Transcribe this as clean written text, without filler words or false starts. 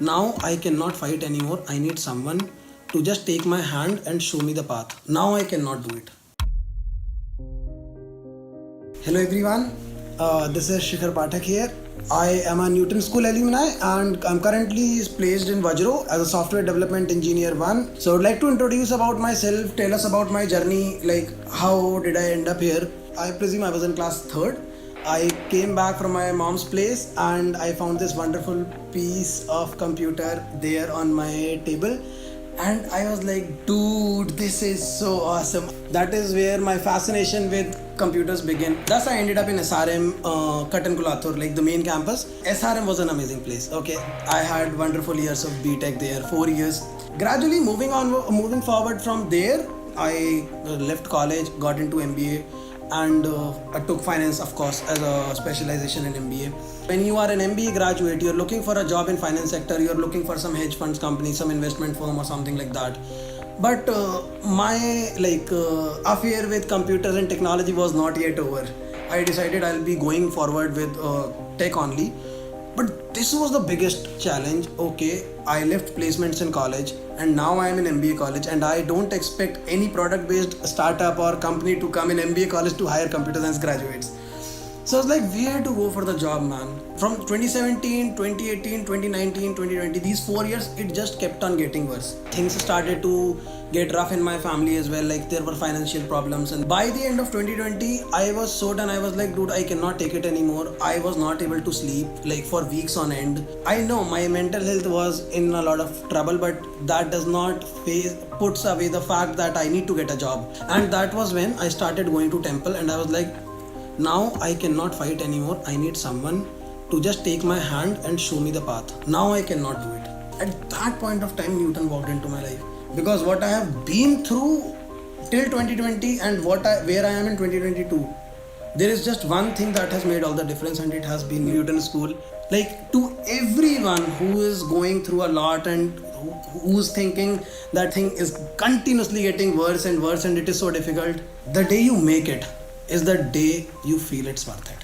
Now I cannot fight anymore. I need someone to just take my hand and show me the path. Now I cannot do it. Hello everyone, this is Shikhar Pathak here. I am a Newton School alumni and I'm currently placed in Vajro as a software development engineer 1. So I would like to introduce about myself, tell us about my journey, like how did I end up here. I presume I was in class 3rd. I came back from my mom's place and I found this wonderful piece of computer there on my table. And I was like, dude, this is so awesome. That is where my fascination with computers began. Thus, I ended up in SRM, Kulathur, like the main campus. SRM was an amazing place. Okay, I had wonderful years of BTech there, 4 years. Gradually moving forward from there, I left college, got into MBA. And I took finance, of course, as a specialization in MBA. When you are an MBA graduate, you're looking for a job in finance sector, you're looking for some hedge funds company, some investment firm or something like that. But my affair with computers and technology was not yet over. I decided I'll be going forward with tech only. But this was the biggest challenge. Okay, I left placements in college and now I am in MBA college and I don't expect any product based startup or company to come in MBA college to hire computer science graduates. So I was like, where to go for the job, man? From 2017, 2018, 2019, 2020, these 4 years, it just kept on getting worse. Things started to get rough in my family as well, like there were financial problems. And by the end of 2020, I was so done. I was like, dude, I cannot take it anymore. I was not able to sleep like for weeks on end. I know my mental health was in a lot of trouble, but that does not puts away the fact that I need to get a job. And that was when I started going to temple and I was like, now I cannot fight anymore. I need someone to just take my hand and show me the path. Now I cannot do it. At that point of time, Newton walked into my life. Because what I have been through till 2020 and where I am in 2022, there is just one thing that has made all the difference, and it has been Newton School. Like, to everyone who is going through a lot and who's thinking that thing is continuously getting worse and worse and it is so difficult, the day you make it is the day you feel it's worth it.